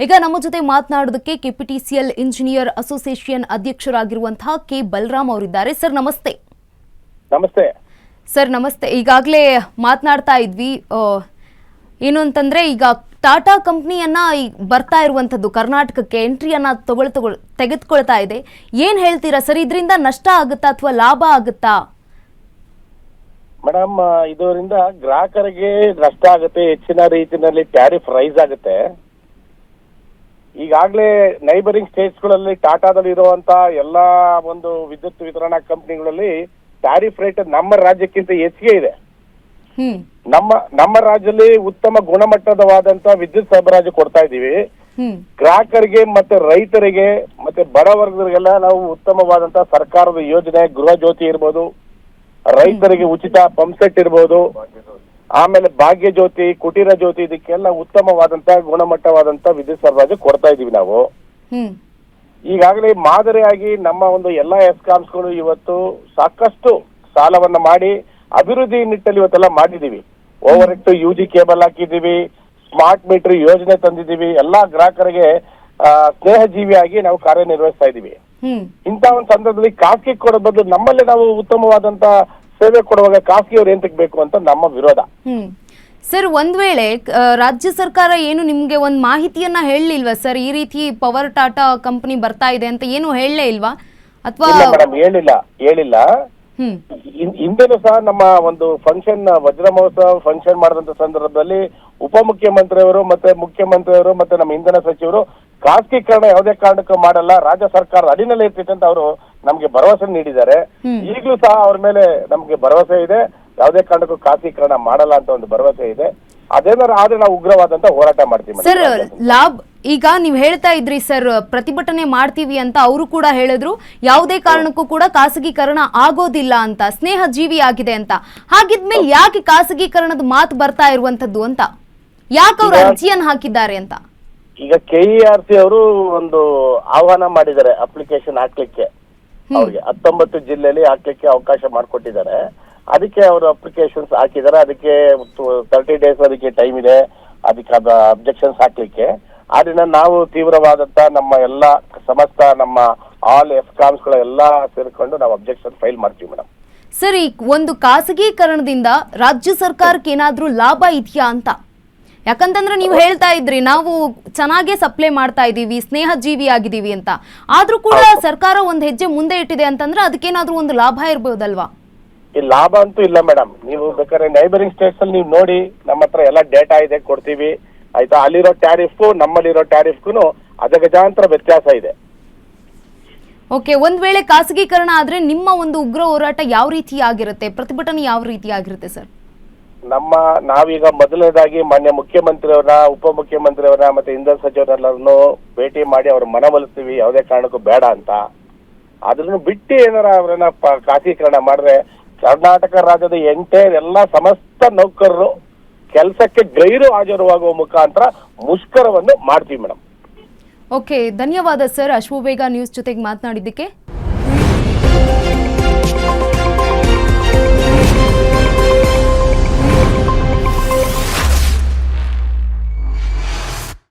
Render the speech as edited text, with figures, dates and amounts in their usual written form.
ಈಗ ನಮ್ಮ ಜೊತೆ ಮಾತನಾಡೋದಕ್ಕೆ ಕೆಪಿಟಿಸಿಎಲ್ ಇಂಜಿನಿಯರ್ ಅಸೋಸಿಯೇಷನ್ ಅಧ್ಯಕ್ಷರಾಗಿರುವಂತಹ ಕೆ ಬಲರಾಮ್ ಅವರಿದ್ದಾರೆ. ಸರ್ ನಮಸ್ತೆ. ನಮಸ್ತೆ ಸರ್ ನಮಸ್ತೆ. ಈಗಾಗಲೇ ಮಾತನಾಡ್ತಾ ಇದ್ವಿ, ಏನು ಅಂತಂದ್ರೆ ಈಗ ಟಾಟಾ ಕಂಪ್ನಿಯನ್ನ ಬರ್ತಾ ಇರುವಂತದ್ದು ಕರ್ನಾಟಕಕ್ಕೆ ಎಂಟ್ರಿಯನ್ನ ತೆಗೆದುಕೊಳ್ತಾ ಇದೆ. ಏನ್ ಹೇಳ್ತೀರಾ ಸರ್, ಇದರಿಂದ ನಷ್ಟ ಆಗುತ್ತಾ ಅಥವಾ ಲಾಭ ಆಗುತ್ತಾ? ಮೇಡಮ್, ಇದರಿಂದ ಗ್ರಾಹಕರಿಗೆ ನಷ್ಟ ಆಗುತ್ತೆ, ಹೆಚ್ಚಿನ ರೀತಿಯಲ್ಲಿ ಟ್ಯಾರಿಫ್ ರೈಸ್ ಆಗುತ್ತೆ. ಈಗಾಗಲೇ ನೈಬರಿಂಗ್ ಸ್ಟೇಟ್ಸ್ಗಳಲ್ಲಿ ಟಾಟಾದಲ್ಲಿ ಇರುವಂತ ಎಲ್ಲಾ ಒಂದು ವಿದ್ಯುತ್ ವಿತರಣಾ ಕಂಪನಿಗಳಲ್ಲಿ ಟ್ಯಾರಿಫ್ ರೇಟ್ ನಮ್ಮ ರಾಜ್ಯಕ್ಕಿಂತ ಹೆಚ್ಚಿಗೆ ಇದೆ. ನಮ್ಮ ರಾಜ್ಯದಲ್ಲಿ ಉತ್ತಮ ಗುಣಮಟ್ಟದವಾದಂತ ವಿದ್ಯುತ್ ಸರಬರಾಜು ಕೊಡ್ತಾ ಇದೀವಿ. ಗ್ರಾಹಕರಿಗೆ ಮತ್ತೆ ರೈತರಿಗೆ ಮತ್ತೆ ಬಡ ವರ್ಗದವರಿಗೆಲ್ಲ ನಾವು ಉತ್ತಮವಾದಂತ ಸರ್ಕಾರದ ಯೋಜನೆ, ಗೃಹ ಜ್ಯೋತಿ ಇರ್ಬೋದು, ರೈತರಿಗೆ ಉಚಿತ ಪಂಪ್ ಸೆಟ್ ಇರ್ಬೋದು, ಆಮೇಲೆ ಭಾಗ್ಯ ಜ್ಯೋತಿ, ಕುಟೀರ ಜ್ಯೋತಿ, ಇದಕ್ಕೆಲ್ಲ ಉತ್ತಮವಾದಂತ ಗುಣಮಟ್ಟವಾದಂತ ವಿದ್ಯುತ್ ಸರಬರಾಜು ಕೊಡ್ತಾ ಇದೀವಿ ನಾವು. ಈಗಾಗಲೇ ಮಾದರಿಯಾಗಿ ನಮ್ಮ ಒಂದು ಎಲ್ಲಾ ಎಸ್ಕಾಮ್ಸ್ಗಳು ಇವತ್ತು ಸಾಕಷ್ಟು ಸಾಲವನ್ನ ಮಾಡಿ ಅಭಿವೃದ್ಧಿ ನಿಟ್ಟಲ್ಲಿ ಇವತ್ತೆಲ್ಲ ಮಾಡಿದೀವಿ. ಓವರ್ ಹೆಡ್ UG ಕೇಬಲ್ ಹಾಕಿದೀವಿ, ಸ್ಮಾರ್ಟ್ ಮೀಟರ್ ಯೋಜನೆ ತಂದಿದ್ದೀವಿ. ಎಲ್ಲಾ ಗ್ರಾಹಕರಿಗೆ ಸ್ನೇಹಜೀವಿಯಾಗಿ ನಾವು ಕಾರ್ಯನಿರ್ವಹಿಸ್ತಾ ಇದೀವಿ. ಇಂಥ ಒಂದು ಸಂದರ್ಭದಲ್ಲಿ ಖಾಸಗಿ ಕೊಡೋ ಬದಲು ನಮ್ಮಲ್ಲೇ ನಾವು ಉತ್ತಮವಾದಂತ ಸೇವೆ ಕೊಡುವಾಗ ಖಾಸಗಿಯವರು ಏನ್ ತೆಗಬೇಕು ಅಂತ ನಮ್ಮ ವಿರೋಧ. ಸರ್, ಒಂದ್ ವೇಳೆ ರಾಜ್ಯ ಸರ್ಕಾರ ಏನು ನಿಮ್ಗೆ ಒಂದ್ ಮಾಹಿತಿಯನ್ನ ಹೇಳಲಿಲ್ವಾ ಸರ್, ಈ ರೀತಿ ಪವರ್ ಟಾಟಾ ಕಂಪನಿ ಬರ್ತಾ ಇದೆ ಅಂತ ಏನು ಹೇಳಲೇ ಇಲ್ವಾ? ಅಥವಾ ಮೇಡಮ್ ಹೇಳಿಲ್ಲ. ಹಿಂದೆನೂ ಸಹ ನಮ್ಮ ಒಂದು ಫಂಕ್ಷನ್, ವಜ್ರ ಮಹೋತ್ಸವ ಫಂಕ್ಷನ್ ಮಾಡಿದಂತ ಸಂದರ್ಭದಲ್ಲಿ ಉಪಮುಖ್ಯಮಂತ್ರಿಯವರು ಮತ್ತೆ ಮುಖ್ಯಮಂತ್ರಿಯವರು ಮತ್ತೆ ನಮ್ಮ ಇಂಧನ ಸಚಿವರು ಖಾಸಗೀಕರಣ ಯಾವುದೇ ಕಾರಣಕ್ಕೂ ಮಾಡಲ್ಲ, ರಾಜ್ಯ ಸರ್ಕಾರ ಅಡಿನಲ್ಲಿ ಇರ್ತಿತ್ತು ಅಂತ ಅವರು ನಮ್ಗೆ ಭರವಸೆ ನೀಡಿದ್ದಾರೆ. ಈಗಲೂ ಸಹ ಅವ್ರ ಮೇಲೆ ನಮ್ಗೆ ಭರವಸೆ ಇದೆ, ಯಾವುದೇ ಕಾರಣಕ್ಕೂ ಖಾಸಗೀಕರಣ ಮಾಡಲ್ಲ ಅಂತ ಒಂದು ಭರವಸೆ ಇದೆ. ಅದೇನಾದ್ರು ಆದ್ರೆ ನಾವು ಉಗ್ರವಾದಂತ ಹೋರಾಟ ಮಾಡ್ತೀವಿ. ಸರ್, ಈಗ ನೀವ್ ಹೇಳ್ತಾ ಇದ್ರಿ ಸರ್ ಪ್ರತಿಭಟನೆ ಮಾಡ್ತೀವಿ ಅಂತ, ಅವರು ಕೂಡ ಹೇಳಿದ್ರು ಯಾವುದೇ ಕಾರಣಕ್ಕೂ ಕೂಡ ಖಾಸಗೀಕರಣ ಆಗೋದಿಲ್ಲ ಅಂತ, ಸ್ನೇಹ ಜೀವಿ ಆಗಿದೆ ಅಂತ. ಹಾಗಿದ್ಮೇಲೆ ಯಾಕೆ ಖಾಸಗೀಕರಣದ ಮಾತು ಬರ್ತಾ ಇರುವಂತದ್ದು ಅಂತ, ಯಾಕೆ ಅವ್ರು ಅರ್ಜಿಯನ್ನು ಹಾಕಿದ್ದಾರೆ ಅಂತ? ಈಗ KERC ಅವರು ಒಂದು ಆಹ್ವಾನ ಮಾಡಿದ್ದಾರೆ ಅಪ್ಲಿಕೇಶನ್ ಹಾಕ್ಲಿಕ್ಕೆ. ಅವ್ರಿಗೆ 19 ಜಿಲ್ಲೆಯಲ್ಲಿ ಹಾಕ್ಲಿಕ್ಕೆ ಅವಕಾಶ ಮಾಡಿಕೊಟ್ಟಿದ್ದಾರೆ. ಅದಕ್ಕೆ ಅವರು ಅಪ್ಲಿಕೇಶನ್ಸ್ ಹಾಕಿದ್ದಾರೆ. ಅದಕ್ಕೆ 30 ಡೇಸ್ ಅದಕ್ಕೆ ಟೈಮ್ ಇದೆ, ಅದಕ್ಕೆ ಅದ ಅಬ್ಜೆಕ್ಷನ್ಸ್ ಹಾಕ್ಲಿಕ್ಕೆ. ಆದ್ರಿಂದ ನಾವು ತೀವ್ರವಾದಂತ ನಮ್ಮ ಎಲ್ಲ ಸಮಸ್ತ ನಮ್ಮ ಆಲ್ ಎಸ್ಕಾಮ್ಸ್ಗಳ ಎಲ್ಲ ಸೇರ್ಕೊಂಡು ನಾವು ಅಬ್ಜೆಕ್ಷನ್ ಫೈಲ್ ಮಾಡ್ತೀವಿ ಮೇಡಮ್. ಸರ್, ಈ ಒಂದು ಖಾಸಗೀಕರಣದಿಂದ ರಾಜ್ಯ ಸರ್ಕಾರಕ್ಕೆ ಏನಾದ್ರೂ ಲಾಭ ಇದೆಯಾ ಅಂತ? ಯಾಕಂತಂದ್ರೆ ನೀವು ಹೇಳ್ತಾ ಇದ್ರಿ ನಾವು ಚೆನ್ನಾಗೇ ಸಪ್ಲೈ ಮಾಡ್ತಾ ಇದೀವಿ, ಸ್ನೇಹ ಜೀವಿ ಆಗಿದೀವಿ ಅಂತ. ಆದ್ರೂ ಕೂಡ ಸರ್ಕಾರ ಒಂದ್ ಹೆಜ್ಜೆ ಮುಂದೆ ಇಟ್ಟಿದೆ ಅಂತಂದ್ರೆ ಅದಕ್ಕೇನಾದ್ರೂ ಒಂದು ಲಾಭ ಇರ್ಬೋದಲ್ವಾ? ಈ ಲಾಭ ಅಂತೂ ಇಲ್ಲ ಮೇಡಮ್. ನೀವು ಬೇಕಾದ್ರೆ ನೈಬರಿಂಗ್ ಸ್ಟೇಟ್ಸ್ ಅಲ್ಲಿ ನೀವು ನೋಡಿ, ನಮ್ಮ ಹತ್ರ ಎಲ್ಲ ಡೇಟಾ ಇದೆ, ಕೊಡ್ತೀವಿ ಆಯ್ತಾ. ಅಲ್ಲಿರೋ ಟ್ಯಾರಿಫ್ ನಮ್ಮಲ್ಲಿರೋ ಟ್ಯಾರಿಫ್ಗೂ ಅಜಗಜಾಂತರ ವ್ಯತ್ಯಾಸ ಇದೆ. ಓಕೆ, ಒಂದ್ ವೇಳೆ ಖಾಸಗೀಕರಣ ಆದ್ರೆ ನಿಮ್ಮ ಒಂದು ಉಗ್ರ ಹೋರಾಟ ಯಾವ ರೀತಿ ಆಗಿರುತ್ತೆ, ಪ್ರತಿಭಟನೆ ಯಾವ ರೀತಿ ಆಗಿರುತ್ತೆ ಸರ್? ನಾವೀಗ ಮೊದಲನೇದಾಗಿ ಮಾನ್ಯ ಮುಖ್ಯಮಂತ್ರಿಯವರ, ಉಪಮುಖ್ಯಮಂತ್ರಿಯವರ ಮತ್ತೆ ಇಂಧನ ಸಚಿವರೆಲ್ಲರನ್ನು ಭೇಟಿ ಮಾಡಿ ಅವ್ರ ಮನವೊಲಿಸ್ತೀವಿ, ಯಾವುದೇ ಕಾರಣಕ್ಕೂ ಬೇಡ ಅಂತ. ಅದನ್ನು ಬಿಟ್ಟು ಏನಾರ ಅವ್ರನ್ನ ಖಾಸಗೀಕರಣ ಮಾಡಿದ್ರೆ ಕರ್ನಾಟಕ ರಾಜ್ಯದ ಎಲ್ಲ ಸಮಸ್ತ ನೌಕರರು ಕೆಲಸಕ್ಕೆ ಗೈರು ಹಾಜರುವಾಗುವ ಮುಖಾಂತರ ಮುಷ್ಕರವನ್ನು ಮಾಡ್ತೀವಿ ಮೇಡಮ್. ಓಕೆ, ಧನ್ಯವಾದ ಸರ್ ಅಶ್ವಬೇಗ ನ್ಯೂಸ್ ಜೊತೆಗೆ ಮಾತನಾಡಿದ್ದಕ್ಕೆ.